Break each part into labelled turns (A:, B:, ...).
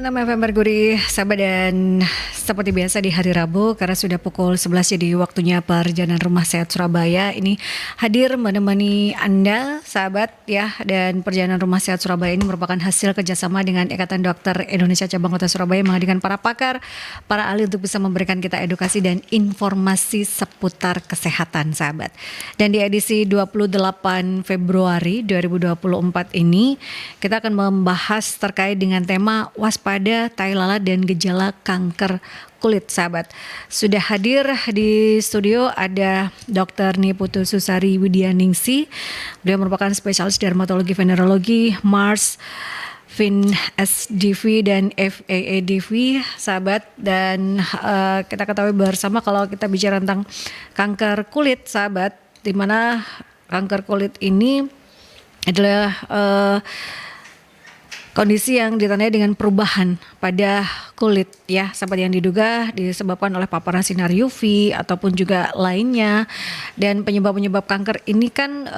A: FM Merguri, sahabat, dan seperti biasa di hari Rabu karena sudah pukul 11 jadi waktunya Perjalanan Rumah Sehat Surabaya ini hadir menemani Anda sahabat ya. Dan Perjalanan Rumah Sehat Surabaya ini merupakan hasil kerjasama dengan Ikatan Dokter Indonesia Cabang Kota Surabaya menghadirkan para pakar, para ahli untuk bisa memberikan kita edukasi dan informasi seputar kesehatan sahabat. Dan di edisi 28 Februari 2024 ini kita akan membahas terkait dengan tema waspada tai lalat dan gejala kanker kulit sahabat. Sudah hadir di studio ada Dr. Niputu Susari Widianingsih. Beliau merupakan spesialis dermatologi venerologi Mars Fin SDV dan FAADV sahabat. Dan kita ketahui bersama kalau kita bicara tentang kanker kulit sahabat, di mana kanker kulit ini adalah kondisi yang ditandai dengan perubahan pada kulit ya sahabat, yang diduga disebabkan oleh paparan sinar UV ataupun juga lainnya. Dan penyebab-penyebab kanker ini kan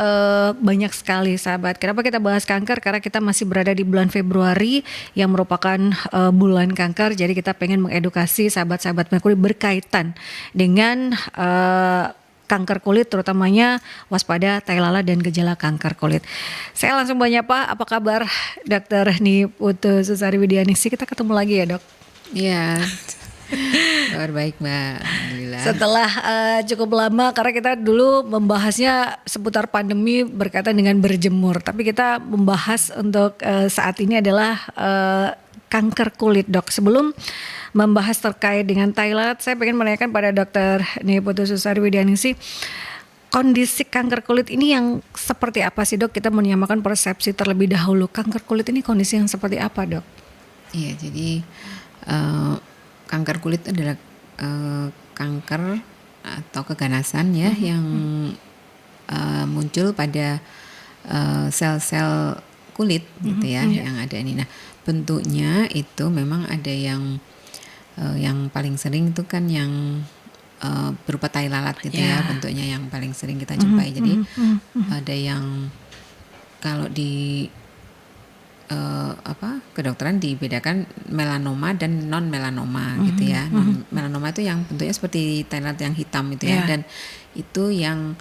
A: banyak sekali sahabat. Kenapa kita bahas kanker? Karena kita masih berada di bulan Februari yang merupakan bulan kanker. Jadi kita pengen mengedukasi sahabat-sahabat Merkuri berkaitan dengan kanker kulit, terutamanya waspada tai lalat dan gejala kanker kulit. Saya langsung menyapa, apa kabar Dr. Niputu Susari Widianingsih? Kita ketemu lagi ya dok?
B: Iya, kabar baik Mbak, alhamdulillah.
A: Setelah cukup lama, karena kita dulu membahasnya seputar pandemi berkaitan dengan berjemur, tapi kita membahas untuk saat ini adalah kanker kulit dok. Sebelum membahas terkait dengan tai lalat, saya pengen menanyakan pada Dr. Niputu Susari Widianingsih, kondisi kanker kulit ini yang seperti apa sih dok? Kita menyamakan persepsi terlebih dahulu. Kanker kulit ini kondisi yang seperti apa dok?
B: Iya, jadi kanker kulit adalah kanker atau keganasan ya yang muncul pada sel-sel kulit gitu ya, yang ada ini. Nah, bentuknya itu memang ada yang paling sering itu kan yang berupa tai lalat gitu ya, bentuknya yang paling sering kita jumpai. Jadi ada yang kalau di kedokteran dibedakan melanoma dan non melanoma gitu ya. Non melanoma itu yang bentuknya seperti tai lalat yang hitam itu ya, dan itu yang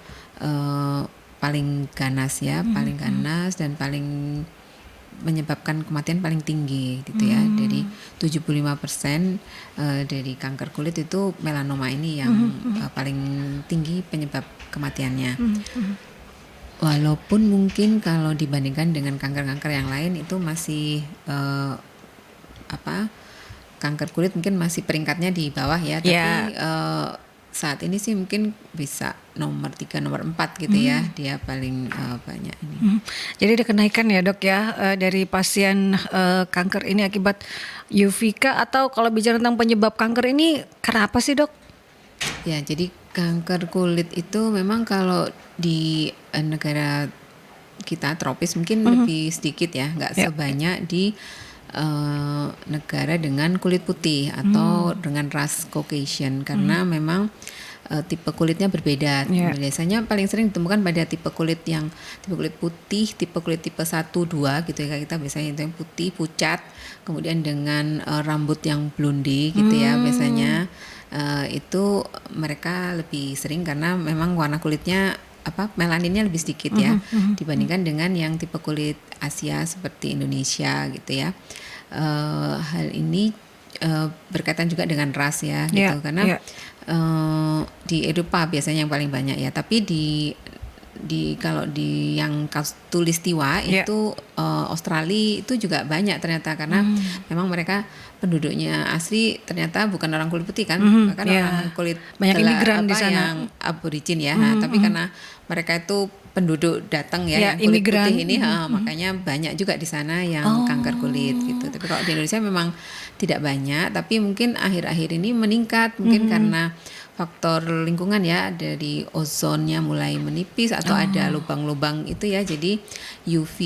B: paling ganas ya, paling ganas dan paling menyebabkan kematian paling tinggi gitu ya. Jadi 75% dari kanker kulit itu melanoma ini yang paling tinggi penyebab kematiannya. Walaupun mungkin kalau dibandingkan dengan kanker-kanker yang lain itu masih kanker kulit mungkin masih peringkatnya di bawah ya, tapi saat ini sih mungkin bisa nomor 3, nomor 4 gitu ya, dia paling banyak ini.
A: Jadi ada kenaikan ya dok ya dari pasien kanker ini akibat UVK, atau kalau bicara tentang penyebab kanker ini karena apa sih dok?
B: Ya, jadi kanker kulit itu memang kalau di negara kita tropis mungkin lebih sedikit ya, nggak sebanyak di negara dengan kulit putih atau dengan ras Caucasian, karena memang tipe kulitnya berbeda. Biasanya paling sering ditemukan pada tipe kulit putih, tipe kulit tipe 1, 2 gitu ya. Kita biasanya itu yang putih, pucat, kemudian dengan rambut yang blonde gitu ya. Biasanya itu mereka lebih sering karena memang warna kulitnya melaninnya lebih sedikit ya, dibandingkan dengan yang tipe kulit Asia seperti Indonesia gitu ya. Hal ini berkaitan juga dengan ras ya gitu, karena di Eropa biasanya yang paling banyak ya, tapi kalau di yang Katulistiwa itu Australia itu juga banyak ternyata, karena memang mereka penduduknya asli ternyata bukan orang kulit putih kan, bahkan orang kulit
A: banyak imigran di sana
B: yang aborigin ya. Tapi karena mereka itu penduduk datang ya, yang kulit
A: imigran
B: putih ini, makanya banyak juga di sana yang kanker kulit gitu. Tapi kalau di Indonesia memang tidak banyak, tapi mungkin akhir-akhir ini meningkat mungkin karena faktor lingkungan ya, dari ozonnya mulai menipis atau ada lubang-lubang itu ya, jadi UV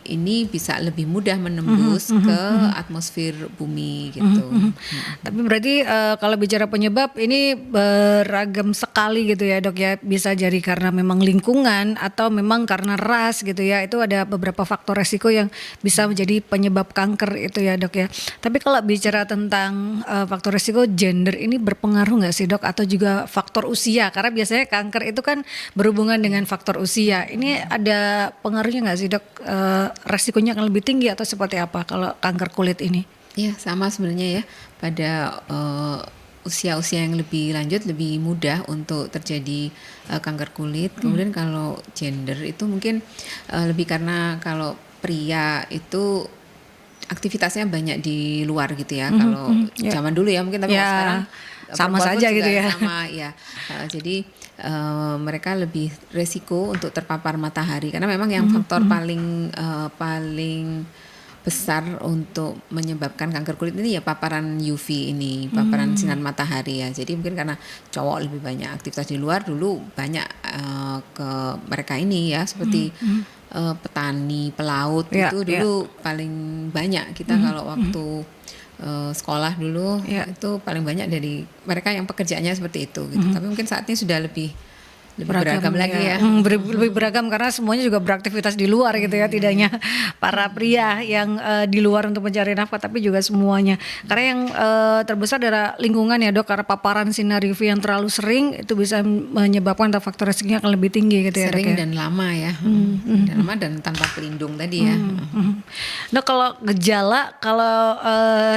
B: ini bisa lebih mudah menembus ke atmosfer bumi gitu.
A: Tapi berarti kalau bicara penyebab ini beragam sekali gitu ya dok ya, bisa jadi karena memang lingkungan atau memang karena ras gitu ya, itu ada beberapa faktor resiko yang bisa menjadi penyebab kanker itu ya dok ya. Tapi kalau bicara tentang faktor resiko, gender ini berpengaruh nggak sih dok, atau juga faktor usia? Karena biasanya kanker itu kan berhubungan dengan faktor usia. Ini ada pengaruhnya nggak sih dok? Resikonya akan lebih tinggi atau seperti apa kalau kanker kulit ini?
B: Ya sama sebenarnya ya, pada usia-usia yang lebih lanjut lebih mudah untuk terjadi kanker kulit. Kemudian kalau gender itu mungkin lebih karena kalau pria itu aktivitasnya banyak di luar gitu ya. Kalau zaman dulu ya mungkin, tapi kalau sekarang
A: sama
B: perempuan
A: saja
B: pun
A: gitu
B: juga
A: ya.
B: sama ya. Jadi mereka lebih resiko untuk terpapar matahari, karena memang yang faktor paling besar untuk menyebabkan kanker kulit ini ya paparan UV ini, paparan sinar matahari ya. Jadi mungkin karena cowok lebih banyak aktivitas di luar, dulu banyak ke mereka ini ya, seperti petani, pelaut itu dulu paling banyak. Kita kalau waktu sekolah dulu itu paling banyak dari mereka yang pekerjaannya seperti itu gitu. Tapi mungkin saat ini sudah lebih beragam lagi ya.
A: Lebih beragam karena semuanya juga beraktivitas di luar gitu ya, tidak hanya para pria yang di luar untuk mencari nafkah, tapi juga semuanya. Karena yang terbesar adalah lingkungan ya dok, karena paparan sinar UV yang terlalu sering itu bisa menyebabkan faktor resikonya akan lebih tinggi gitu ya dok.
B: Sering dan lama ya. Dan lama dan tanpa pelindung tadi ya.
A: Dok, kalau gejala, kalau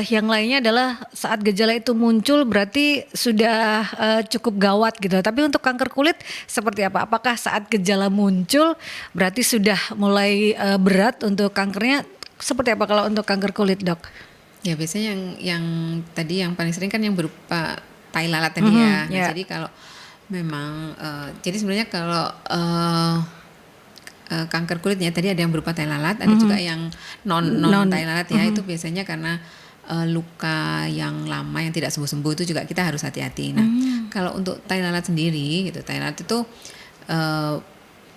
A: yang lainnya adalah saat gejala itu muncul berarti sudah cukup gawat gitu. Tapi untuk kanker kulit seperti apa? Apakah saat gejala muncul berarti sudah mulai berat untuk kankernya? Seperti apa kalau untuk kanker kulit dok?
B: Ya biasanya yang tadi yang paling sering kan yang berupa tai lalat tadi ya. Nah, jadi kalau memang jadi sebenarnya kalau kanker kulitnya tadi ada yang berupa tai lalat, ada juga yang non tai lalat ya. Itu biasanya karena luka yang lama yang tidak sembuh-sembuh, itu juga kita harus hati-hati. Nah, kalau untuk tai lalat sendiri gitu, tai lalat itu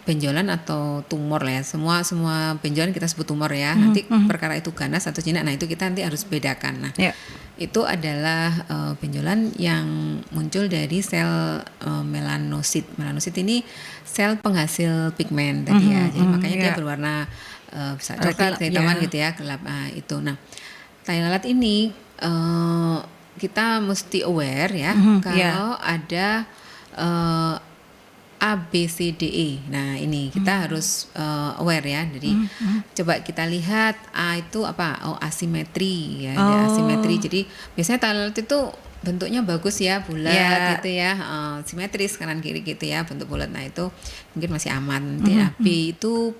B: benjolan atau tumor lah ya. Semua benjolan kita sebut tumor ya. Nanti perkara itu ganas atau jinak, nah itu kita nanti harus bedakan. Nah, itu adalah benjolan yang muncul dari sel melanosit. Melanosit ini sel penghasil pigmen tadi ya. Jadi makanya dia berwarna bisa coklat, kehitaman gitu ya, gelap. Itu. Nah, tai lalat ini kita mesti aware ya kalau ada A, B, C, D, E. Nah ini kita harus aware ya. Jadi coba kita lihat A itu apa? Oh, asimetri ya. Ada asimetri. Jadi biasanya tai lalat itu bentuknya bagus ya, bulat gitu ya, simetris kanan kiri gitu ya, bentuk bulat. Nah itu mungkin masih aman. Nah, B itu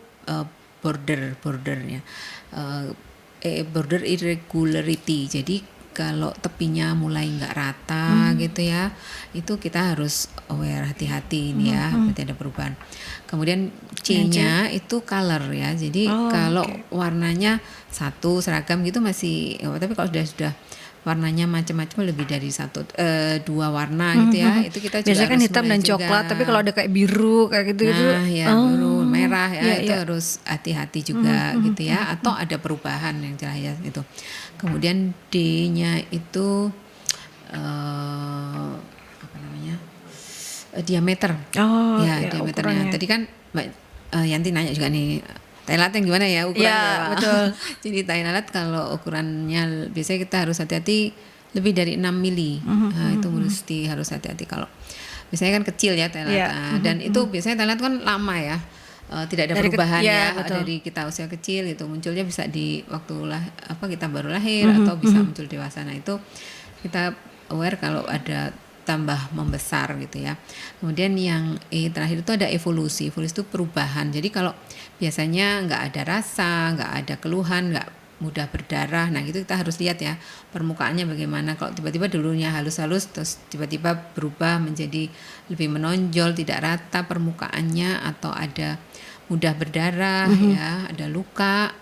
B: bordernya. Border irregularity. Jadi kalau tepinya mulai nggak rata gitu ya, itu kita harus aware, hati-hati ini ya, berarti ada perubahan. Kemudian C-nya itu color ya. Jadi kalau warnanya satu seragam gitu masih, tapi kalau sudah warnanya macam-macam, lebih dari dua warna gitu ya, itu kita juga
A: biasanya kan
B: harus
A: hitam dan
B: juga.
A: coklat, tapi kalau ada kayak biru kayak gitu
B: biru, merah ya, itu harus hati-hati juga gitu ya, atau ada perubahan yang jelas itu. Kemudian D-nya itu apa namanya, diameter. Diameternya. Tadi kan Mbak Yanti nanya juga nih, tai lalat yang gimana ya ukurannya?
A: Ya, betul.
B: Jadi tai lalat kalau ukurannya biasanya kita harus hati-hati lebih dari 6 mili. Nah, itu mesti harus hati-hati. Kalau biasanya kan kecil ya tai lalat. Dan itu biasanya tai lalat kan lama ya. Tidak ada perubahan dari kita usia kecil, itu munculnya bisa di waktu kita baru lahir atau bisa muncul dewasa. Nah, itu kita aware kalau ada tambah membesar gitu ya. Kemudian yang terakhir itu ada evolusi. Evolusi itu perubahan. Jadi kalau biasanya nggak ada rasa, nggak ada keluhan, nggak mudah berdarah. Nah itu kita harus lihat ya permukaannya bagaimana. Kalau tiba-tiba dulunya halus-halus terus tiba-tiba berubah menjadi lebih menonjol, tidak rata permukaannya, atau ada mudah berdarah ya, ada luka,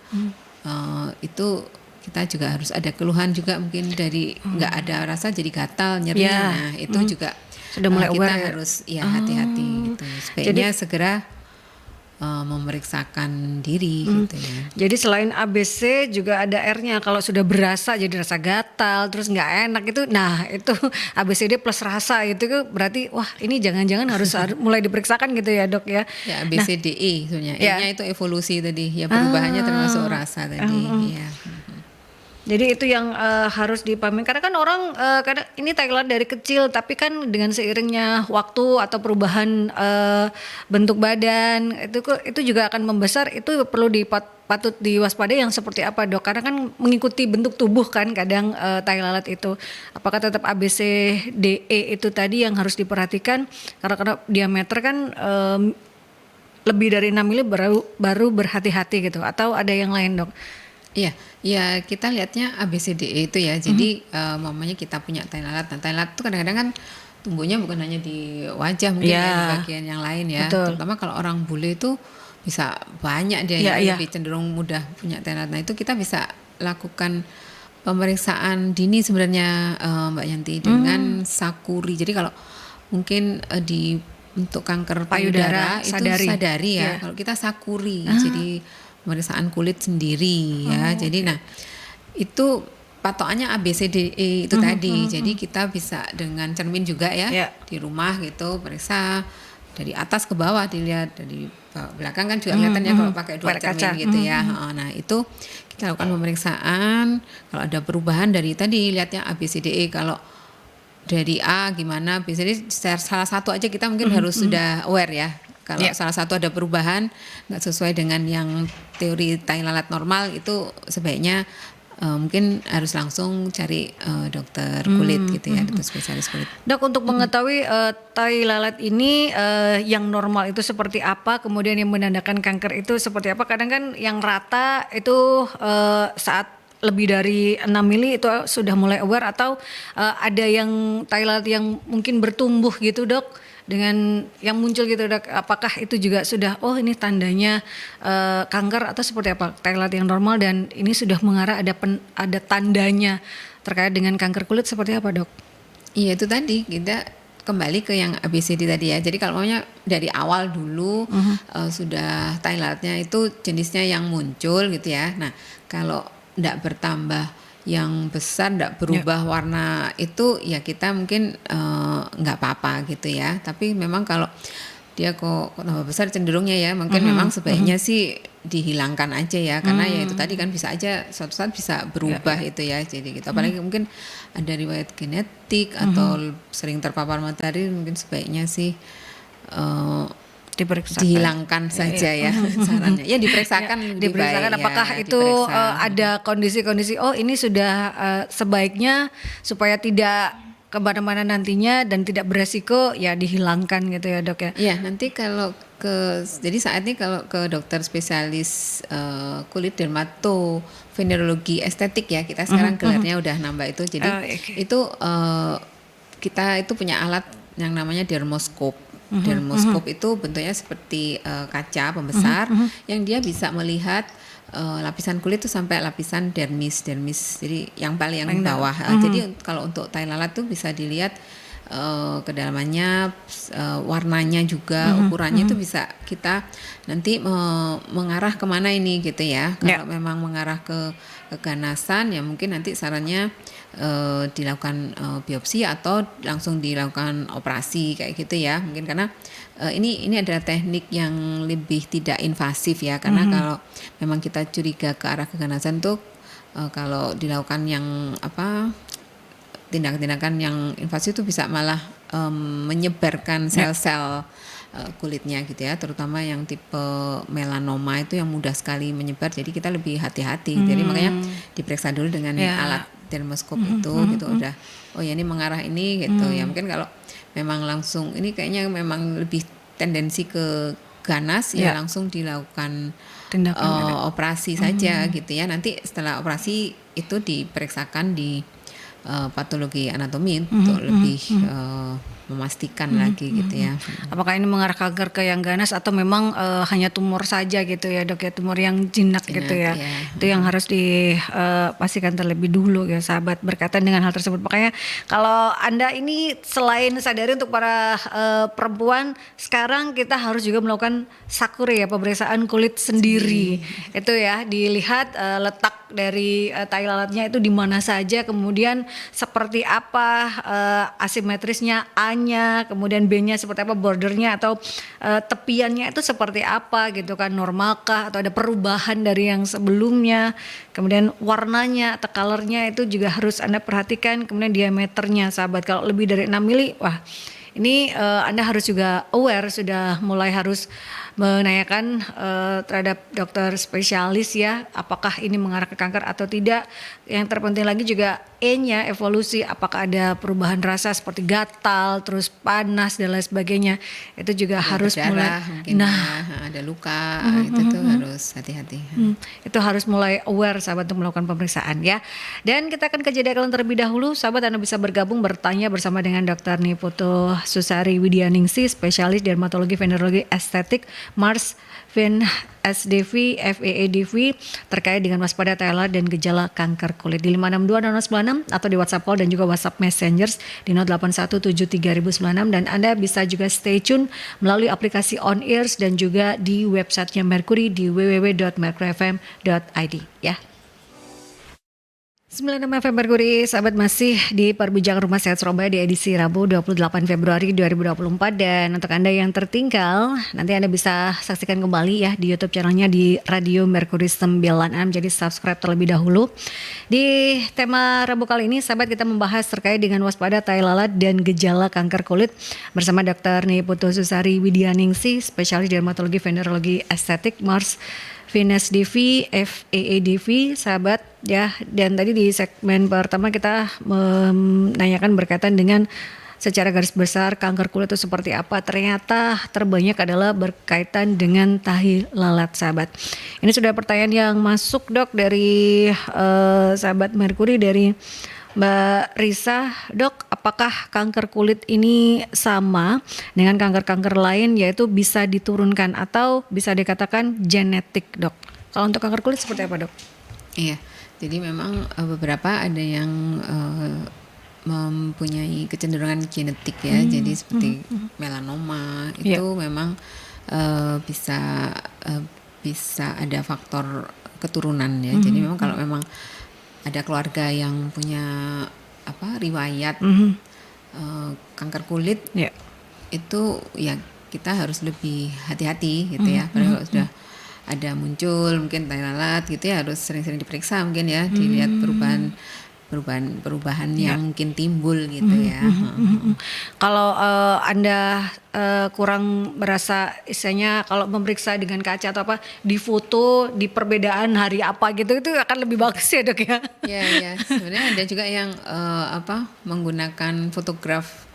B: itu kita juga harus ada keluhan juga, mungkin dari nggak ada rasa jadi gatal, nyeri. Nah itu juga
A: Sudah mulai
B: kita
A: aware ya?
B: harus ya hati-hati gitu. Sebaiknya segera memeriksakan diri gitu ya.
A: Jadi selain ABC juga ada R-nya. Kalau sudah berasa jadi rasa gatal, terus nggak enak itu, nah itu ABCD plus rasa itu berarti wah ini jangan-jangan harus mulai diperiksakan gitu ya dok ya.
B: Ya ABCDE sebenarnya.
A: Ya.
B: E-nya itu evolusi tadi. Ya perubahannya termasuk rasa tadi. Ya.
A: Jadi itu yang harus dipahami karena kan orang kadang ini Thailand dari kecil tapi kan dengan seiringnya waktu atau perubahan bentuk badan itu juga akan membesar, itu perlu patut diwaspadai yang seperti apa dok, karena kan mengikuti bentuk tubuh kan kadang tai lalat itu apakah tetap A B C D E itu tadi yang harus diperhatikan karena diameter kan lebih dari 6 mili baru berhati-hati gitu, atau ada yang lain dok?
B: Iya, ya kita lihatnya ABCDE itu ya. Jadi mamanya kita punya tai lalat. Nah, tai lalat itu kadang-kadang kan tumbuhnya bukan hanya di wajah, mungkin ya, di bagian yang lain ya.
A: Betul.
B: Terutama kalau orang bule itu bisa banyak dia yang lebih cenderung mudah punya tai lalat. Nah, itu kita bisa lakukan pemeriksaan dini sebenarnya Mbak Yanti dengan Sakuri. Jadi kalau mungkin untuk kanker payudara itu sadari ya. Kalau kita Sakuri. Jadi pemeriksaan kulit sendiri ya. Jadi nah itu patokannya ABCDE itu tadi. Jadi kita bisa dengan cermin juga ya di rumah gitu periksa dari atas ke bawah, dilihat dari belakang kan juga kelihatan ya kalau pakai dua cermin gitu ya. Nah itu kita lakukan pemeriksaan. Kalau ada perubahan dari tadi lihatnya ABCDE, kalau dari A gimana ABCD salah satu aja kita mungkin harus sudah aware ya. Kalau salah satu ada perubahan nggak sesuai dengan yang teori tai lalat normal, itu sebaiknya mungkin harus langsung cari dokter kulit gitu ya, dokter spesialis kulit.
A: Dok, untuk mengetahui tai lalat ini yang normal itu seperti apa, kemudian yang menandakan kanker itu seperti apa, kadang kan yang rata itu saat lebih dari 6 mili itu sudah mulai aware, atau ada yang tai lalat yang mungkin bertumbuh gitu dok, dengan yang muncul gitu dok, apakah itu juga sudah ini tandanya kanker atau seperti apa? Tai lalat yang normal dan ini sudah mengarah ada tandanya terkait dengan kanker kulit seperti apa dok?
B: Iya itu tadi kita kembali ke yang ABCD tadi ya. Jadi kalau maunya dari awal dulu sudah tai lalatnya itu jenisnya yang muncul gitu ya. Nah kalau tidak bertambah yang besar, tidak berubah warna itu ya kita mungkin nggak apa-apa gitu ya. Tapi memang kalau dia kok tambah besar cenderungnya ya mungkin memang sebaiknya sih dihilangkan aja ya, karena ya itu tadi kan bisa aja suatu saat bisa berubah itu ya. Jadi gitu apalagi mungkin ada riwayat genetik atau sering terpapar matahari, mungkin sebaiknya sih dihilangkan saja ya sarannya. Ya diperiksakan
A: diperiksakan apakah ya, itu ada kondisi-kondisi ini sudah sebaiknya supaya tidak kemana-mana nantinya dan tidak beresiko ya dihilangkan gitu ya dok ya.
B: Iya nanti kalau jadi saat ini kalau ke dokter spesialis kulit dermatovenerologi estetik ya, kita sekarang gelarnya udah nambah itu. Jadi itu kita itu punya alat yang namanya dermoskop. Dermoskop itu bentuknya seperti kaca pembesar yang dia bisa melihat lapisan kulit itu sampai lapisan dermis, jadi yang paling bawah. Jadi kalau untuk tai lalat tuh bisa dilihat kedalamannya, warnanya juga, ukurannya itu bisa kita nanti mengarah kemana ini gitu ya. Kalau memang mengarah ke keganasan ya mungkin nanti sarannya dilakukan biopsi atau langsung dilakukan operasi kayak gitu ya. Mungkin karena ini adalah teknik yang lebih tidak invasif ya, karena kalau memang kita curiga ke arah keganasan tuh kalau dilakukan yang tindakan-tindakan yang invasif itu bisa malah menyebarkan sel-sel kulitnya gitu ya, terutama yang tipe melanoma itu yang mudah sekali menyebar. Jadi kita lebih hati-hati. Jadi makanya diperiksa dulu dengan alat dermoskop itu gitu, udah ya ini mengarah ini gitu ya. Mungkin kalau memang langsung ini kayaknya memang lebih tendensi ke ganas ya langsung dilakukan operasi saja gitu ya. Nanti setelah operasi itu diperiksakan di patologi anatomi untuk lebih memastikan lagi gitu ya.
A: Apakah ini mengarah kanker ke yang ganas atau memang hanya tumor saja gitu ya dok ya, tumor yang jinak gitu ya.
B: Iya.
A: Itu yang harus dipastikan terlebih dulu ya sahabat berkaitan dengan hal tersebut. Makanya kalau Anda ini selain sadari untuk para perempuan, sekarang kita harus juga melakukan sakuri ya, pemeriksaan kulit sendiri. Itu ya, dilihat letak dari tai lalatnya itu di mana saja, kemudian seperti apa asimetrisnya A-nya, kemudian B-nya seperti apa, bordernya atau tepiannya itu seperti apa gitu kan, normalkah atau ada perubahan dari yang sebelumnya, kemudian warnanya atau colornya itu juga harus Anda perhatikan, kemudian diameternya sahabat, kalau lebih dari 6 mili, wah ini Anda harus juga aware, sudah mulai harus menanyakan terhadap dokter spesialis ya, apakah ini mengarah ke kanker atau tidak. Yang terpenting lagi juga E-nya, evolusi, apakah ada perubahan rasa seperti gatal, terus panas dan lain sebagainya. Itu juga harus mulai.
B: Mungkin ada luka, itu tuh harus hati-hati.
A: Itu harus mulai aware sahabat untuk melakukan pemeriksaan ya. Dan kita akan ke jeda iklan terlebih dahulu. Sahabat, Anda bisa bergabung bertanya bersama dengan Dr. Niputu Susari Widianingsih, spesialis dermatologi, venerologi, estetik, Mars, Vin, SDV, FEADV terkait dengan waspada tai lalat dan gejala kanker kulit di 562-0096 atau di WhatsApp call dan juga WhatsApp Messengers di 08173096, dan Anda bisa juga stay tune melalui aplikasi On Ears dan juga di websitenya Mercury di www.mercuryfm.id ya. 96 FM Mercury, sahabat, masih di Perbincangan Rumah Sehat Surabaya di edisi Rabu 28 Februari 2024. Dan untuk Anda yang tertinggal, nanti Anda bisa saksikan kembali ya di YouTube channelnya di Radio Mercury 96. Jadi subscribe terlebih dahulu. Di tema Rabu kali ini, sahabat, kita membahas terkait dengan waspada tai lalat dan gejala kanker kulit bersama Dr. Niputu Susari Widianingsih, spesialis dermatologi, venerologi, estetik, Mars, Venus DV, FEADV, sahabat ya. Dan tadi di segmen pertama kita menanyakan berkaitan dengan secara garis besar kanker kulit itu seperti apa. Ternyata terbanyak adalah berkaitan dengan tahi lalat, sahabat. Ini sudah pertanyaan yang masuk dok dari sahabat Mercury, dari Mbak Risa. Dok, apakah kanker kulit ini sama dengan kanker-kanker lain, yaitu bisa diturunkan atau bisa dikatakan genetik, dok? Kalau untuk kanker kulit seperti apa, dok?
B: Iya, jadi memang beberapa ada yang mempunyai kecenderungan genetik ya. Jadi seperti melanoma itu memang bisa ada faktor keturunan ya. Jadi memang kalau memang ada keluarga yang punya riwayat kanker kulit, itu ya kita harus lebih hati-hati gitu ya. Padahal kalau sudah ada muncul mungkin tai lalat gitu ya, harus sering-sering diperiksa mungkin ya, dilihat perubahan yang mungkin timbul gitu ya.
A: Kalau Anda kurang berasa, istilahnya kalau memeriksa dengan kaca atau apa, di foto di perbedaan hari apa gitu, itu akan lebih bagus ya dok ya.
B: Iya, sebenarnya ada juga yang menggunakan fotograf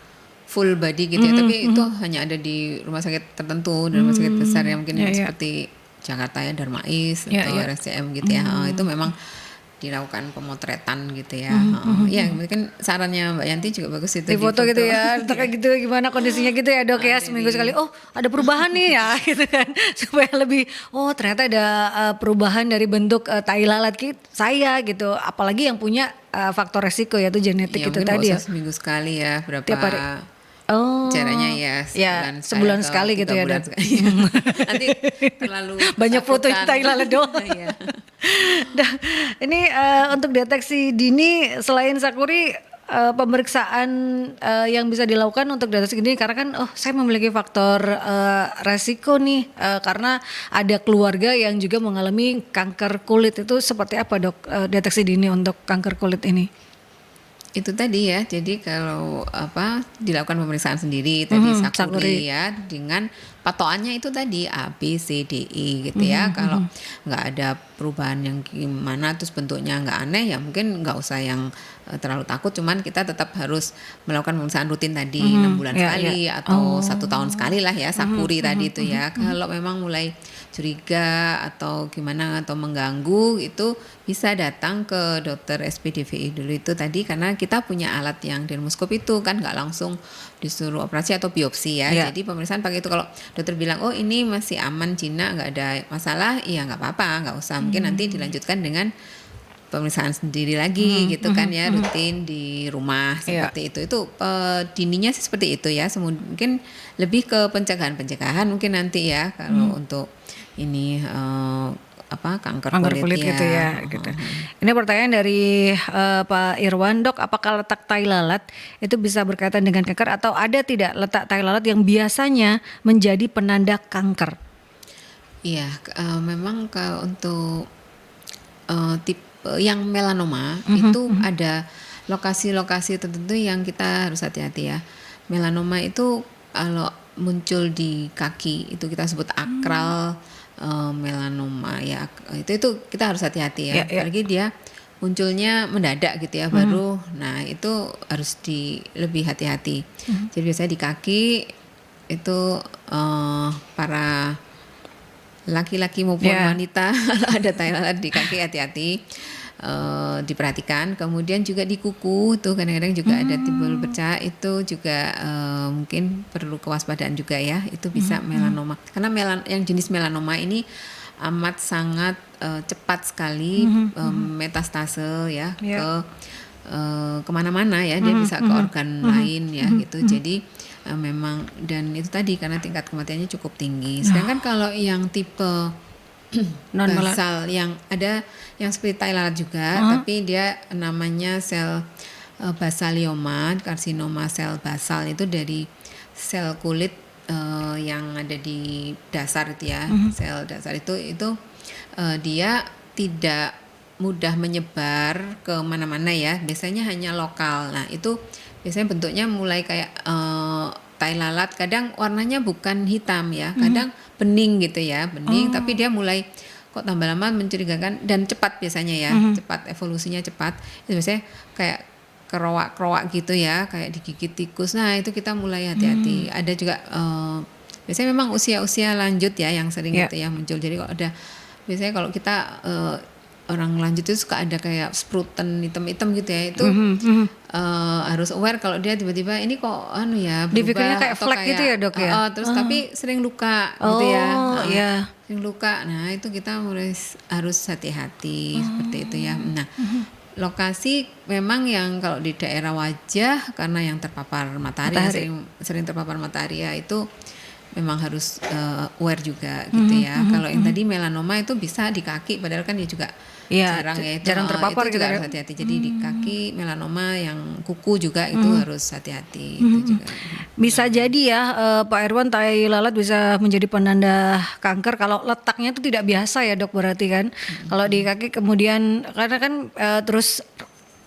B: full body gitu ya, tapi itu hanya ada di rumah sakit tertentu, dan rumah sakit besar yang mungkin seperti Jakarta ya, Darmais atau RSCM gitu ya. Itu memang dilakukan pemotretan gitu ya. Ya mungkin sarannya Mbak Yanti juga bagus itu,
A: di foto gitu ya, kayak gitu gimana kondisinya gitu ya dok ya, seminggu sekali, oh ada perubahan nih ya gitu kan, supaya lebih ternyata ada perubahan dari bentuk tai lalat saya gitu, apalagi yang punya faktor resiko yaitu genetik itu tadi ya.
B: Seminggu sekali ya, berapa
A: tiap hari.
B: Caranya ya
A: sebulan sekali gitu ya dok.
B: Nanti terlalu
A: banyak foto tai lalat dong. Nah, ini untuk deteksi dini selain sakuri, pemeriksaan yang bisa dilakukan untuk deteksi dini, karena kan saya memiliki faktor resiko nih karena ada keluarga yang juga mengalami kanker kulit, itu seperti apa dok deteksi dini untuk kanker kulit ini?
B: Itu tadi ya, jadi kalau dilakukan pemeriksaan sendiri tadi sakuri ya, dengan patokannya itu tadi A, B, C, D, E gitu ya. Kalau nggak ada perubahan yang gimana, terus bentuknya nggak aneh, ya mungkin nggak usah yang terlalu takut. Cuman kita tetap harus melakukan pemeriksaan rutin tadi 6 bulan
A: Ya, ya.
B: sekali atau 1 tahun sekali lah ya, Sakuri tadi itu ya. Kalau memang mulai curiga atau gimana atau mengganggu, itu bisa datang ke dokter SPDVI dulu itu tadi, karena kita punya alat yang dermoskop itu kan nggak langsung disuruh operasi atau biopsi ya.
A: Ya.
B: Jadi pemeriksaan pakai itu. Kalau dokter bilang oh ini masih aman Cina, nggak ada masalah, iya nggak apa-apa, nggak usah. Mungkin nanti dilanjutkan dengan pemeriksaan sendiri lagi gitu kan ya, rutin di rumah seperti itu dininya sih seperti itu ya. Mungkin lebih ke pencegahan mungkin nanti ya kalau untuk ini kanker kulit
A: gitu ya gitu. Ini pertanyaan dari Pak Irwan, Dok, apakah letak tai lalat itu bisa berkaitan dengan kanker atau ada tidak letak tai lalat yang biasanya menjadi penanda kanker?
B: Iya, memang kalau untuk tipe yang melanoma itu ada lokasi-lokasi tertentu yang kita harus hati-hati ya. Melanoma itu kalau muncul di kaki itu kita sebut akral melanoma ya. Itu kita harus hati-hati ya. Apalagi dia munculnya mendadak gitu ya baru. Nah, itu harus lebih hati-hati. Jadi biasanya di kaki itu para laki-laki maupun wanita ada tai lalat di kaki, hati-hati, diperhatikan. Kemudian juga di kuku tuh kadang-kadang juga ada timbul bercak, itu juga mungkin perlu kewaspadaan juga ya, itu bisa melanoma. Karena yang jenis melanoma ini amat sangat cepat sekali metastase ya ke kemana-mana ya, dia bisa ke organ lain ya gitu. Jadi memang, dan itu tadi karena tingkat kematiannya cukup tinggi. Sedangkan kalau yang tipe basal yang ada yang seperti tai lalat juga, tapi dia namanya sel basalioma, karsinoma sel basal, itu dari sel kulit yang ada di dasar itu ya, sel dasar itu dia tidak mudah menyebar ke mana-mana ya, biasanya hanya lokal. Nah, itu biasanya bentuknya mulai kayak tai lalat, kadang warnanya bukan hitam ya, kadang bening gitu ya, bening, tapi dia mulai kok tambah lama mencurigakan dan cepat biasanya ya, cepat, evolusinya cepat. Itu biasanya kayak kerowak-kerowak gitu ya, kayak digigit tikus. Nah, itu kita mulai hati-hati. Ada juga biasanya memang usia-usia lanjut ya yang sering gitu ya muncul. Jadi kalau ada, biasanya kalau kita orang lanjut itu suka ada kayak spruten hitam-hitam gitu ya, itu harus aware kalau dia tiba-tiba ini kok berubah,
A: dipikirnya kayak
B: atau
A: flek gitu ya, Dok ya.
B: Terus tapi sering luka gitu ya. Sering luka. Nah, itu kita mulai harus hati-hati seperti itu ya. Nah, lokasi memang yang kalau di daerah wajah, karena yang terpapar matahari. Sering terpapar matahari ya, itu memang harus aware juga gitu ya. Kalau yang tadi melanoma itu bisa di kaki, padahal kan dia juga jarang terpapar itu juga harus hati-hati. Jadi di kaki melanoma, yang kuku juga itu harus hati-hati. Itu juga
A: bisa jadi ya Pak Irwan, tai lalat bisa menjadi penanda kanker kalau letaknya itu tidak biasa ya, Dok, berarti kan. Kalau di kaki kemudian karena kan terus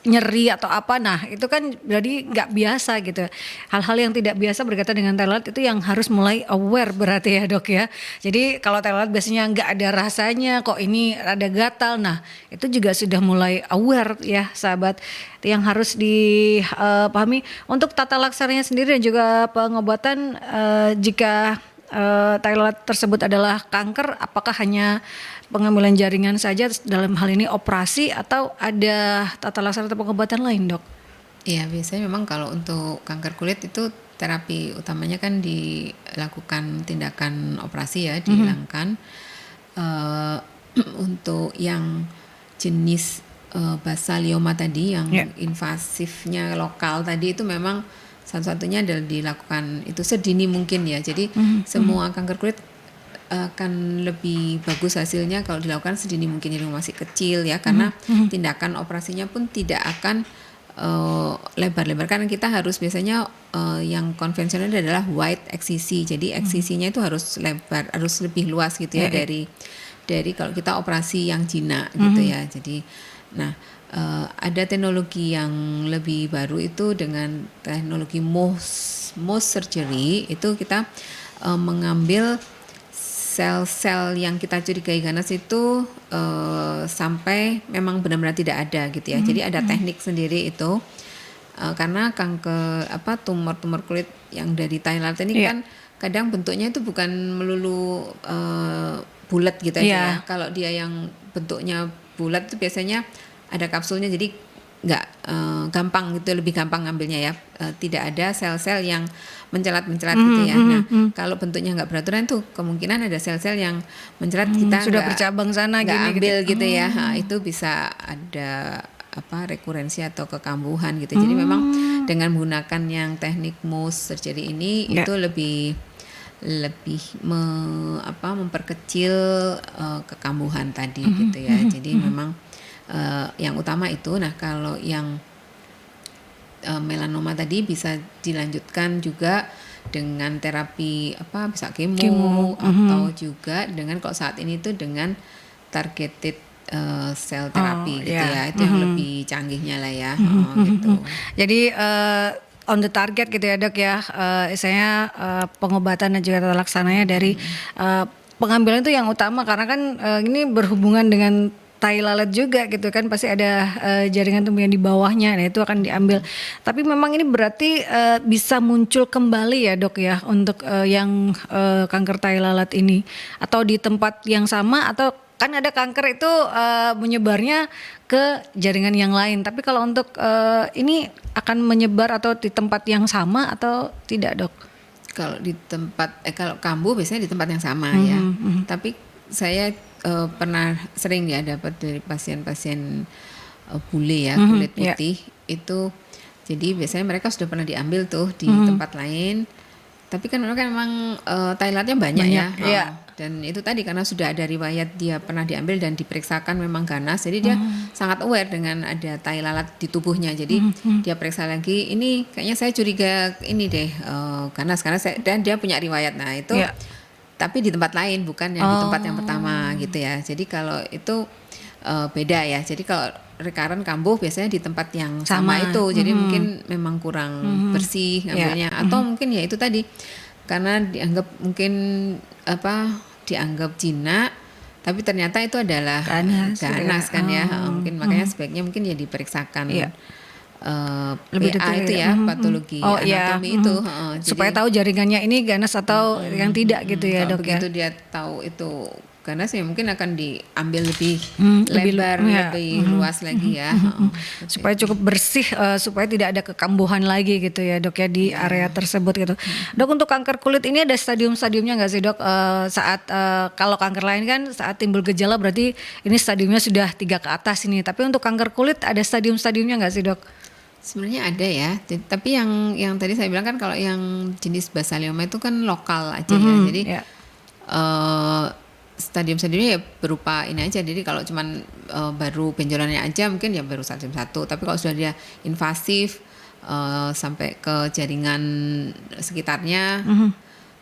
A: nyeri atau apa, nah itu kan berarti nggak biasa gitu. Hal-hal yang tidak biasa berkaitan dengan tai lalat itu yang harus mulai aware berarti ya, Dok ya. Jadi kalau tai lalat biasanya nggak ada rasanya, kok ini ada gatal, nah itu juga sudah mulai aware ya sahabat, yang harus dipahami. Untuk tata laksananya sendiri dan juga pengobatan jika tai lalat tersebut adalah kanker, apakah hanya pengambilan jaringan saja dalam hal ini operasi, atau ada tata laksana atau pengobatan lain, Dok?
B: Iya, biasanya memang kalau untuk kanker kulit itu terapi utamanya kan dilakukan tindakan operasi ya, dihilangkan. Untuk yang jenis basalioma tadi yang invasifnya lokal tadi, itu memang satu-satunya adalah dilakukan itu sedini mungkin ya. Jadi semua kanker kulit akan lebih bagus hasilnya kalau dilakukan sedini mungkin, jadi masih kecil ya, karena tindakan operasinya pun tidak akan lebar-lebar, karena kita harus biasanya yang konvensional adalah wide eksisi, jadi eksisinya itu harus lebar, harus lebih luas gitu ya, dari kalau kita operasi yang jinak gitu ya. Jadi nah, ada teknologi yang lebih baru itu dengan teknologi Mohs surgery, itu kita mengambil sel-sel yang kita curigai ganas itu sampai memang benar-benar tidak ada gitu ya. Jadi ada teknik sendiri itu karena kanker tumor-tumor kulit yang dari Thailand ini kan kadang bentuknya itu bukan melulu bulat gitu aja ya. Kalau dia yang bentuknya bulat itu biasanya ada kapsulnya, jadi nggak gampang gitu, lebih gampang ngambilnya ya. Tidak ada sel-sel yang mencelat-mencelat gitu ya. Nah, kalau bentuknya nggak beraturan tuh kemungkinan ada sel-sel yang mencelat, kita
A: sudah bercabang sana
B: nggak ambil gitu ya. Nah, itu bisa ada rekurensi atau kekambuhan gitu. Jadi memang dengan menggunakan yang teknik Mohs surgery ini itu lebih memperkecil kekambuhan tadi gitu ya. Jadi memang yang utama itu. Nah, kalau yang melanoma tadi bisa dilanjutkan juga dengan terapi bisa kemo. Atau juga dengan, kalau saat ini tuh dengan targeted sel terapi gitu ya. Itu yang lebih canggihnya lah ya. Gitu.
A: Jadi on the target gitu ya dok ya, misalnya pengobatan dan juga tata laksananya dari pengambilan itu yang utama, karena kan ini berhubungan dengan tai lalat juga gitu kan, pasti ada jaringan tumbuh yang di bawahnya, nah itu akan diambil. Tapi memang ini berarti bisa muncul kembali ya dok ya untuk yang kanker tai lalat ini, atau di tempat yang sama, atau kan ada kanker itu menyebarnya ke jaringan yang lain. Tapi kalau untuk ini akan menyebar atau di tempat yang sama atau tidak dok?
B: Kalau di tempat kalau kambuh biasanya di tempat yang sama ya. Tapi saya pernah sering ya dapat dari pasien-pasien bule ya, kulit putih itu. Jadi biasanya mereka sudah pernah diambil tuh di tempat lain. Tapi kan memang Thailandnya banyak ya. Dan itu tadi karena sudah ada riwayat dia pernah diambil dan diperiksakan memang ganas, jadi dia sangat aware dengan ada tai lalat di tubuhnya. Jadi dia periksa lagi, ini kayaknya saya curiga ini deh ganas, karena dan dia punya riwayat. Nah itu tapi di tempat lain, bukan yang di tempat yang pertama gitu ya. Jadi kalau itu beda ya. Jadi kalau recurrent kambuh biasanya di tempat yang sama itu. Jadi mungkin memang kurang bersih ngambilnya, atau mungkin ya itu tadi karena dianggap mungkin dianggap jinak, tapi ternyata itu adalah ganas kan ya. Mungkin makanya sebaiknya mungkin ya diperiksakan
A: lebih
B: PA itu ya, patologi anatomi itu
A: supaya tahu jaringannya ini ganas atau yang tidak gitu ya dok ya.
B: Begitu dia tahu itu ganas ya mungkin akan diambil lebih lebar, lebih luas lagi ya.
A: Supaya cukup bersih, supaya tidak ada kekambuhan lagi gitu ya dok ya di area tersebut gitu. Dok, untuk kanker kulit ini ada stadium-stadiumnya nggak sih dok? Saat kalau kanker lain kan saat timbul gejala berarti ini stadiumnya sudah 3 ke atas ini. Tapi untuk kanker kulit ada stadium-stadiumnya nggak sih dok?
B: Sebenarnya ada ya, tapi yang tadi saya bilang kan kalau yang jenis basalioma itu kan lokal aja ya. Jadi stadium-stadiumnya ya berupa ini aja. Jadi kalau cuman baru benjolannya aja mungkin ya baru stadium 1. Tapi kalau sudah dia invasif sampai ke jaringan sekitarnya,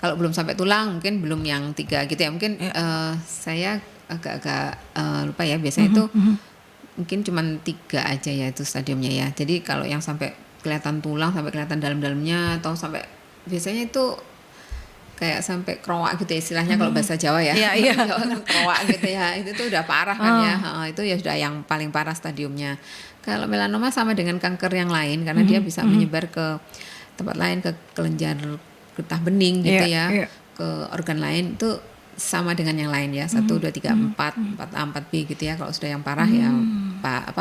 B: kalau belum sampai tulang mungkin belum yang 3 gitu ya. Mungkin saya agak-agak lupa ya, biasanya itu mungkin cuman 3 aja ya itu stadiumnya ya. Jadi kalau yang sampai kelihatan tulang, sampai kelihatan dalam-dalamnya, atau sampai biasanya itu kayak sampai kerowak gitu ya istilahnya kalau bahasa Jawa ya.
A: Iya.
B: Kerowak gitu ya. Itu tuh udah parah kan ya. Itu ya sudah yang paling parah stadiumnya. Kalau melanoma sama dengan kanker yang lain karena dia bisa menyebar ke tempat lain, ke kelenjar getah bening gitu ya. Ke organ lain itu sama dengan yang lain ya. 1, 2, 3, 4, 4A, 4B gitu ya. Kalau sudah yang parah ya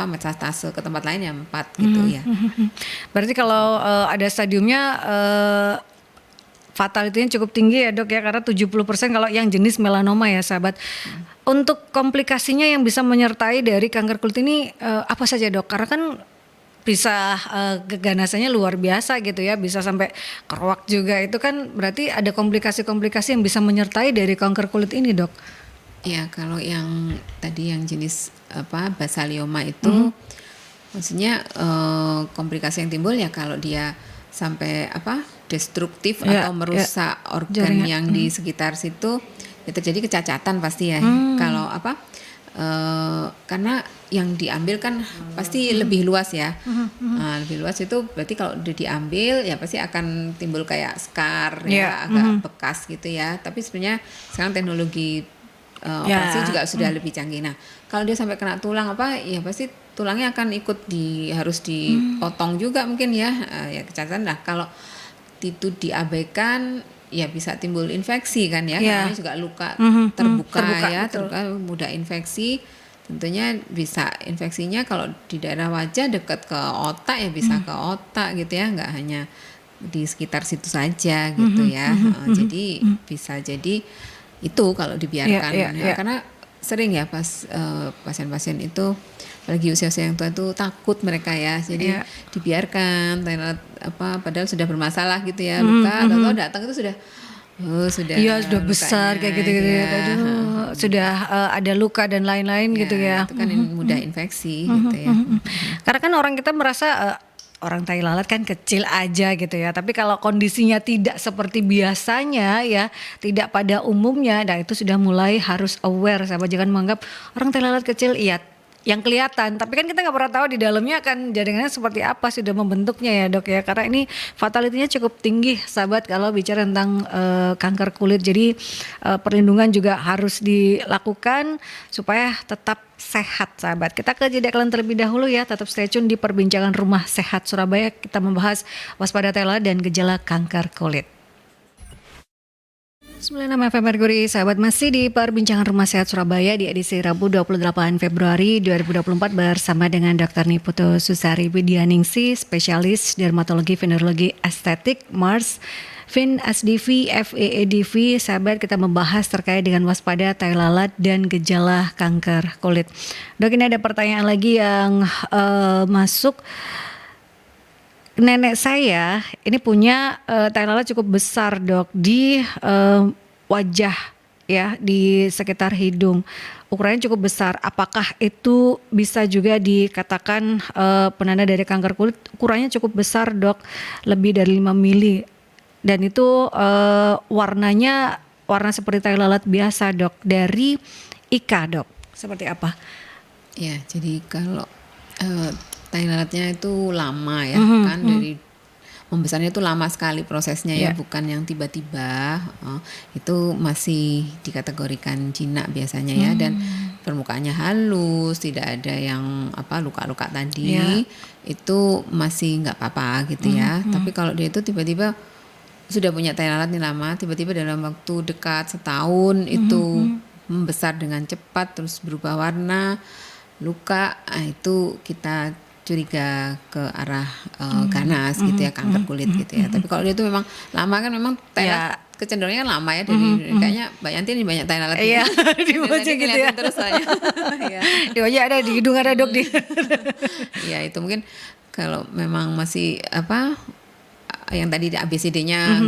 B: metastase ke tempat lain ya 4 gitu ya.
A: Berarti kalau ada stadiumnya fatality-nya cukup tinggi ya dok ya, karena 70% kalau yang jenis melanoma ya sahabat. Untuk komplikasinya yang bisa menyertai dari kanker kulit ini apa saja dok? Karena kan bisa keganasannya luar biasa gitu ya, bisa sampai kerowak juga. Itu kan berarti ada komplikasi-komplikasi yang bisa menyertai dari kanker kulit ini dok.
B: Ya, kalau yang tadi yang jenis basalioma itu maksudnya komplikasi yang timbul ya kalau dia sampai destruktif atau merusak organ yang di sekitar situ, ya terjadi kecacatan pasti ya. Kalau karena yang diambil kan pasti lebih luas ya. Nah, lebih luas itu berarti kalau udah diambil ya pasti akan timbul kayak scar ya, agak bekas gitu ya. Tapi sebenarnya sekarang teknologi operasi juga sudah lebih canggih. Nah, kalau dia sampai kena tulang apa, ya pasti tulangnya akan ikut harus dipotong juga mungkin ya. Ya kecacatan lah. Kalau itu diabaikan ya bisa timbul infeksi kan ya, namanya juga luka terbuka ya, terbuka mudah infeksi. Tentunya bisa infeksinya kalau di daerah wajah dekat ke otak ya bisa ke otak gitu ya, nggak hanya di sekitar situ saja gitu ya. Jadi bisa jadi itu kalau dibiarkan karena sering ya pas pasien-pasien itu apalagi usia-usia yang tua itu takut mereka ya, jadi dibiarkan padahal sudah bermasalah gitu ya, luka atau datang itu sudah
A: sudah besar kayak gitu-gitu ya. Aduh, sudah ada luka dan lain-lain gitu ya.
B: Itu kan mudah infeksi gitu ya.
A: Karena kan orang kita merasa orang tai lalat kan kecil aja gitu ya. Tapi kalau kondisinya tidak seperti biasanya ya, tidak pada umumnya, nah itu sudah mulai harus aware. Sahabat jangan menganggap orang tai lalat kecil, iya yang kelihatan, tapi kan kita nggak pernah tahu di dalamnya akan jaringannya seperti apa, sudah membentuknya ya dok ya, karena ini fatalitinya cukup tinggi sahabat kalau bicara tentang kanker kulit. Jadi perlindungan juga harus dilakukan supaya tetap sehat sahabat. Kita ke jeda iklan terlebih dahulu ya, tetap stay tune di perbincangan Rumah Sehat Surabaya. Kita membahas waspada tai lalat dan gejala kanker kulit. 96 FM Merkuri, sahabat masih di perbincangan Rumah Sehat Surabaya di edisi Rabu 28 Februari 2024 bersama dengan Dr. Niputu Susari Widyaningsih, spesialis dermatologi venerologi estetik Mars Fin SDV FEEDV. Sahabat, kita membahas terkait dengan waspada tai lalat dan gejala kanker kulit. Dok, ini ada pertanyaan lagi yang masuk. Nenek saya ini punya tai lalat cukup besar dok di wajah ya, di sekitar hidung. Ukurannya cukup besar. Apakah itu bisa juga dikatakan penanda dari kanker kulit? Ukurannya cukup besar dok, lebih dari 5 mili. Dan itu warnanya warna seperti tai lalat biasa dok, dari Ika dok. Seperti apa?
B: Ya, jadi kalau tai lalatnya itu lama ya, kan dari membesarnya itu lama sekali prosesnya ya, bukan yang tiba-tiba. Itu masih dikategorikan jinak biasanya ya, dan permukaannya halus, tidak ada yang luka-luka tadi, itu masih nggak apa-apa gitu ya. Tapi kalau dia itu tiba-tiba sudah punya tai lalat nih lama, tiba-tiba dalam waktu dekat setahun itu membesar dengan cepat, terus berubah warna, luka, itu kita curiga ke arah ganas gitu ya, kanker kulit gitu ya. Tapi kalau dia itu memang lama kan, memang tai lalat kecenderungannya lama ya, dari kayaknya Mbak Yanti ini banyak tai lalat
A: di wajah gitu ya.
B: Terus soalnya
A: di wajah ada, di hidung ada dok di.
B: Ya itu mungkin kalau memang masih yang tadi ABCD-nya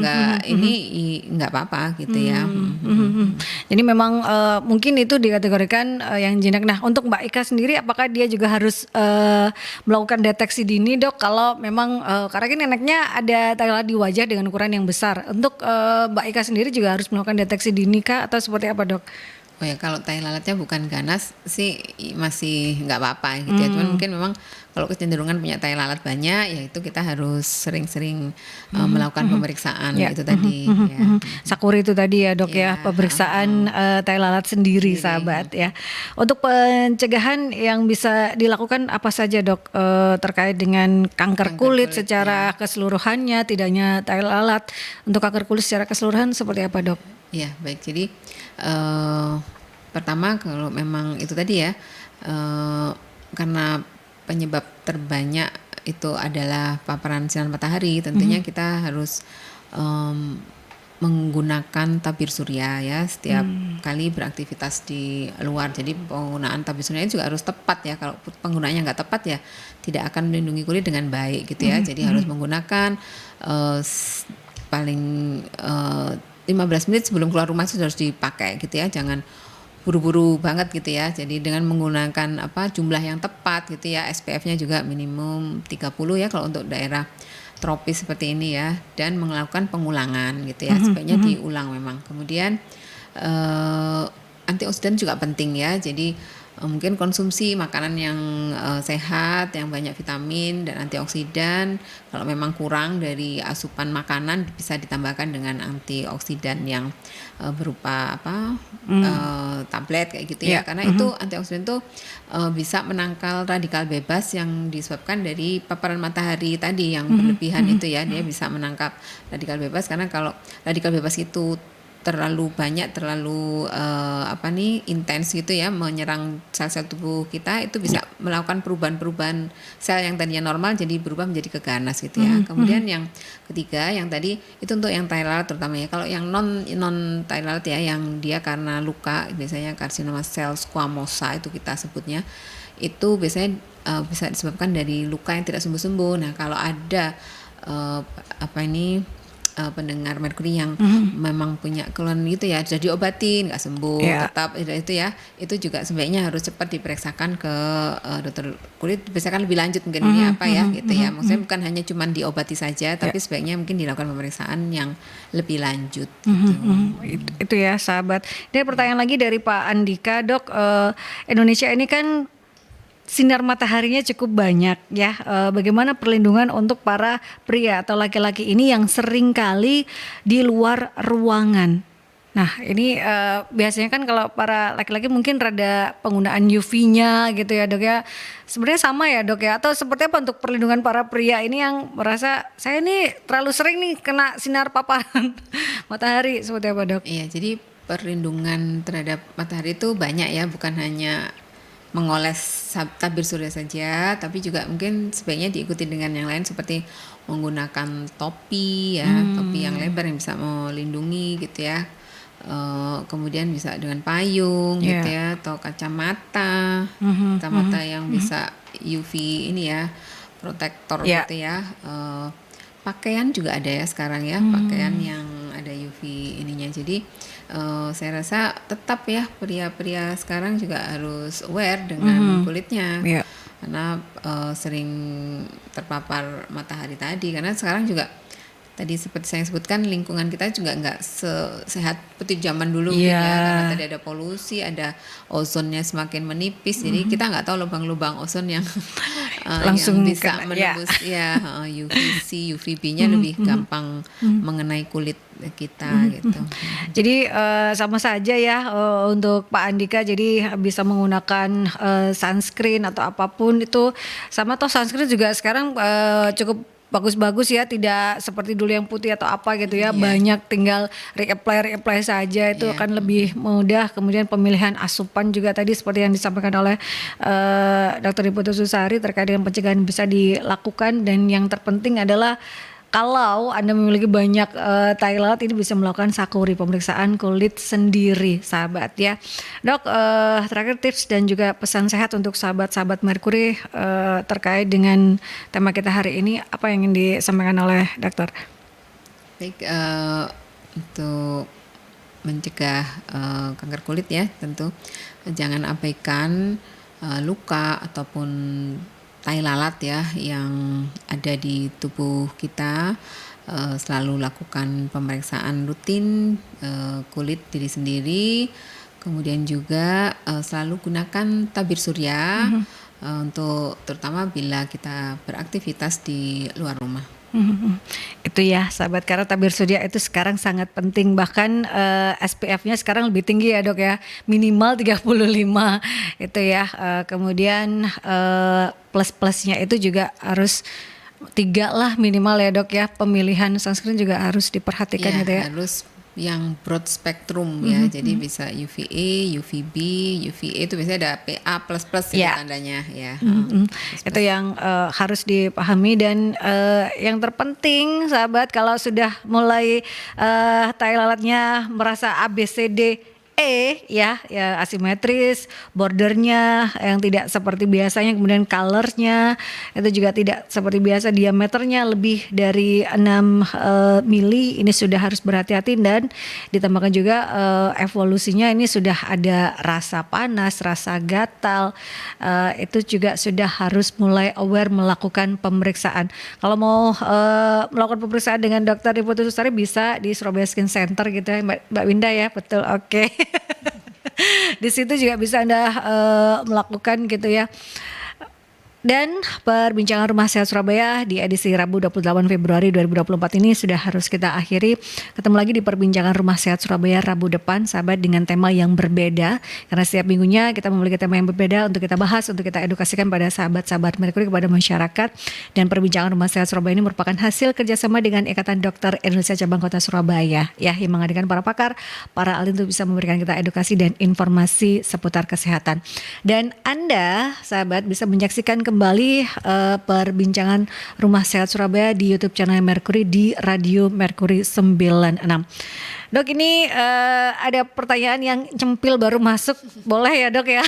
B: nggak apa-apa gitu ya.
A: Jadi memang mungkin itu dikategorikan yang jinak. Nah, untuk Mbak Ika sendiri, apakah dia juga harus melakukan deteksi dini dok? Kalau memang karena kan neneknya ada tai lalat di wajah dengan ukuran yang besar. Untuk Mbak Ika sendiri juga harus melakukan deteksi dini kah atau seperti apa dok?
B: Oh ya, kalau tai lalatnya bukan ganas sih masih nggak apa-apa gitu ya. Cuman mungkin memang kalau kecenderungan punya tai lalat banyak, ya itu kita harus sering-sering melakukan pemeriksaan itu tadi. Ya.
A: Sakuri itu tadi ya dok ya, pemeriksaan tai lalat sendiri sahabat ya. Untuk pencegahan yang bisa dilakukan apa saja dok terkait dengan kanker kulit secara keseluruhannya, tidak hanya tai lalat. Untuk kanker kulit secara keseluruhan seperti apa dok?
B: Ya baik, jadi pertama kalau memang itu tadi ya, karena penyebab terbanyak itu adalah paparan sinar matahari, tentunya kita harus menggunakan tabir surya ya setiap kali beraktivitas di luar. Jadi penggunaan tabir surya juga harus tepat ya. Kalau penggunaannya nggak tepat ya tidak akan melindungi kulit dengan baik gitu ya. Jadi harus menggunakan paling 15 menit sebelum keluar rumah itu harus dipakai gitu ya. Jangan buru-buru banget gitu ya. Jadi dengan menggunakan jumlah yang tepat gitu ya. SPF-nya juga minimum 30 ya kalau untuk daerah tropis seperti ini ya, dan melakukan pengulangan gitu ya. Sebaiknya diulang memang. Kemudian antioksidan juga penting ya. Jadi mungkin konsumsi makanan yang sehat, yang banyak vitamin dan antioksidan. Kalau memang kurang dari asupan makanan, bisa ditambahkan dengan antioksidan yang berupa tablet kayak gitu ya. Karena itu antioksidan itu bisa menangkal radikal bebas yang disebabkan dari paparan matahari tadi yang berlebihan itu ya. Dia bisa menangkap radikal bebas, karena kalau radikal bebas itu terlalu banyak, terlalu intens gitu ya, menyerang sel-sel tubuh kita, itu bisa melakukan perubahan-perubahan sel yang tadinya normal jadi berubah menjadi keganas gitu ya. Kemudian yang ketiga, yang tadi itu untuk yang thyroid terutama ya. Kalau yang non thyroid ya, yang dia karena luka, biasanya karsinoma sel squamosa itu kita sebutnya, itu biasanya bisa disebabkan dari luka yang tidak sembuh-sembuh. Nah, kalau ada pendengar merkuri yang memang punya keluhan gitu ya, sudah diobatin nggak sembuh, tetap itu ya, itu juga sebaiknya harus cepat diperiksakan ke dokter kulit, biasanya kan lebih lanjut mungkin ini apa ya gitu ya, maksudnya bukan hanya cuma diobati saja, tapi sebaiknya mungkin dilakukan pemeriksaan yang lebih lanjut gitu.
A: Itu ya sahabat. Ini pertanyaan lagi dari Pak Andika, Dok, Indonesia ini kan sinar mataharinya cukup banyak ya. Bagaimana perlindungan untuk para pria atau laki-laki ini yang sering kali di luar ruangan? Nah ini biasanya kan kalau para laki-laki mungkin rada penggunaan UV-nya gitu ya Dok ya. Sebenarnya sama ya Dok ya, atau seperti apa untuk perlindungan para pria ini yang merasa saya ini terlalu sering nih kena sinar paparan matahari, seperti apa Dok?
B: Iya, jadi perlindungan terhadap matahari itu banyak ya, bukan hanya mengoles tabir surya saja, tapi juga mungkin sebaiknya diikuti dengan yang lain seperti menggunakan topi ya, topi yang lebar yang bisa melindungi gitu ya. Kemudian bisa dengan payung gitu ya, atau kacamata yang bisa UV ini ya, protektor gitu ya. Pakaian juga ada ya sekarang ya, pakaian yang ada UV ininya. Jadi saya rasa tetap ya pria-pria sekarang juga harus aware dengan kulitnya, karena sering terpapar matahari tadi. Karena sekarang juga tadi seperti saya sebutkan, lingkungan kita juga nggak sehat seperti zaman dulu ya, karena tadi ada polusi, ada ozonnya semakin menipis, jadi kita nggak tahu lubang-lubang ozon yang
A: langsung
B: yang bisa menembus UVC, UVB-nya lebih gampang mengenai kulit kita gitu.
A: Jadi sama saja ya untuk Pak Andika, jadi bisa menggunakan sunscreen atau apapun itu sama, toh sunscreen juga sekarang cukup bagus-bagus ya, tidak seperti dulu yang putih atau apa gitu ya, banyak tinggal reapply saja, itu akan lebih mudah. Kemudian pemilihan asupan juga tadi seperti yang disampaikan oleh Dr. Putusari terkait dengan pencegahan bisa dilakukan, dan yang terpenting adalah kalau Anda memiliki banyak thyroid, ini bisa melakukan sakuri, pemeriksaan kulit sendiri sahabat ya. Dok, terakhir tips dan juga pesan sehat untuk sahabat-sahabat Merkuri terkait dengan tema kita hari ini, apa yang ingin disampaikan oleh dokter?
B: Baik, untuk mencegah kanker kulit ya, tentu jangan abaikan luka ataupun tai lalat ya yang ada di tubuh kita. Selalu lakukan pemeriksaan rutin kulit diri sendiri, kemudian juga selalu gunakan tabir surya untuk terutama bila kita beraktivitas di luar rumah.
A: Itu ya sahabat, karena tabir surya itu sekarang sangat penting, bahkan SPF-nya sekarang lebih tinggi ya Dok ya, minimal 35 itu ya. Kemudian plus-plusnya itu juga harus 3 lah minimal ya Dok ya. Pemilihan sunscreen juga harus diperhatikan gitu ya.
B: Harus yang broad spectrum ya, jadi bisa UVA, UVB, UVA itu biasanya ada PA++ itu tandanya ya.
A: Itu yang harus dipahami, dan yang terpenting sahabat, kalau sudah mulai tai lalatnya merasa ABCD ya asimetris, bordernya yang tidak seperti biasanya, kemudian colornya itu juga tidak seperti biasa, diameternya lebih dari 6 mili, ini sudah harus berhati-hati, dan ditambahkan juga evolusinya ini sudah ada rasa panas, rasa gatal, itu juga sudah harus mulai aware melakukan pemeriksaan. Kalau mau melakukan pemeriksaan dengan Dr. Putusari bisa di Surabaya Skin Center gitu ya Mbak Winda ya, betul, oke. Di situ juga bisa Anda melakukan gitu ya. Dan perbincangan Rumah Sehat Surabaya di edisi Rabu 28 Februari 2024 ini sudah harus kita akhiri. Ketemu lagi di perbincangan Rumah Sehat Surabaya Rabu depan, sahabat, dengan tema yang berbeda. Karena setiap minggunya kita memiliki tema yang berbeda untuk kita bahas, untuk kita edukasikan pada sahabat-sahabat Merkuri, kepada masyarakat. Dan perbincangan Rumah Sehat Surabaya ini merupakan hasil kerjasama dengan Ikatan Dokter Indonesia Cabang Kota Surabaya, ya, yang menghadirkan para pakar, para ahli untuk bisa memberikan kita edukasi dan informasi seputar kesehatan. Dan Anda, sahabat, bisa menyaksikan kembali perbincangan Rumah Sehat Surabaya di YouTube channel Merkuri di Radio Merkuri 96. Dok, ini ada pertanyaan yang cempil baru masuk, boleh ya Dok ya?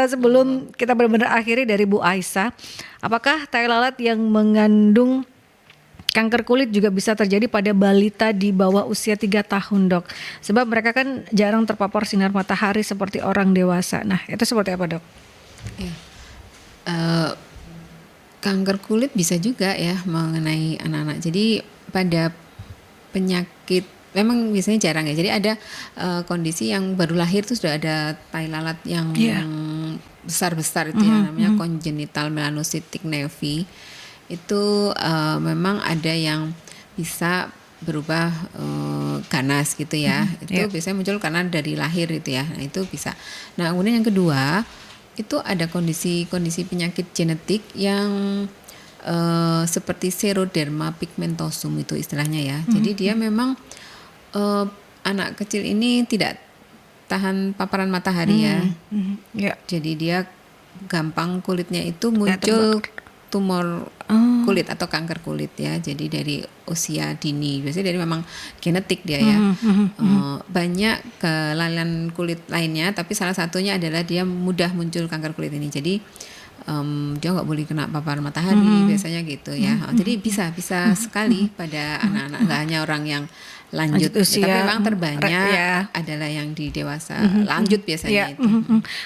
A: Sebelum kita benar-benar akhiri, dari Bu Aisyah, apakah tai lalat yang mengandung kanker kulit juga bisa terjadi pada balita di bawah usia 3 tahun, Dok? Sebab mereka kan jarang terpapar sinar matahari seperti orang dewasa. Nah, itu seperti apa, Dok?
B: Ya. Kanker kulit bisa juga ya mengenai anak-anak. Jadi pada penyakit memang biasanya jarang ya. Jadi ada kondisi yang baru lahir itu sudah ada tai lalat yang besar-besar itu ya, namanya congenital melanocytic nevi. Itu memang ada yang bisa berubah ganas gitu ya. Itu biasanya muncul karena dari lahir itu ya. Nah, itu bisa. Nah, kemudian yang kedua, itu ada kondisi penyakit genetik yang seperti seroderma pigmentosum itu istilahnya ya. Jadi dia memang anak kecil ini tidak tahan paparan matahari ya. Jadi dia gampang kulitnya itu muncul tumor kulit atau kanker kulit ya. Jadi dari usia dini, biasanya dari memang genetik dia ya. Banyak kelainan kulit lainnya, tapi salah satunya adalah dia mudah muncul kanker kulit ini. Jadi dia nggak boleh kena paparan matahari biasanya gitu ya. Jadi bisa sekali pada anak-anak, nggak hanya orang yang lanjut usia, tapi memang terbanyak adalah yang di dewasa lanjut biasanya itu.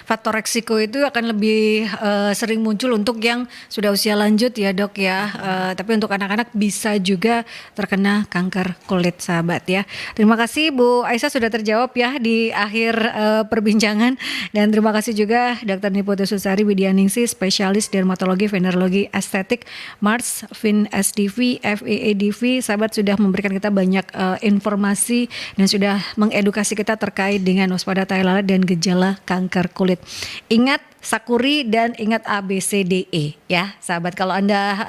A: Faktor resiko itu akan lebih sering muncul untuk yang sudah usia lanjut ya, Dok ya. Tapi untuk anak-anak bisa juga terkena kanker kulit, sahabat ya. Terima kasih Bu Aisyah sudah terjawab ya di akhir perbincangan, dan terima kasih juga Dr. Niputu Susari Widyaningsih, spesialis dermatologi, venerologi, estetik, Mars, Fin SDV, FEADV. Sahabat sudah memberikan kita banyak informasi dan sudah mengedukasi kita terkait dengan waspada tai lalat dan gejala kanker kulit. Ingat Sakuri dan ingat ABCDE ya, sahabat. Kalau Anda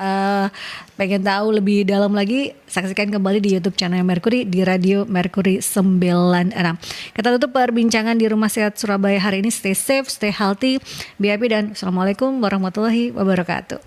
A: pengen tahu lebih dalam lagi, saksikan kembali di YouTube channel Merkuri di Radio Merkuri 96. Kita tutup perbincangan di Rumah Sehat Surabaya hari ini. Stay safe, stay healthy, be happy, dan Assalamualaikum warahmatullahi wabarakatuh.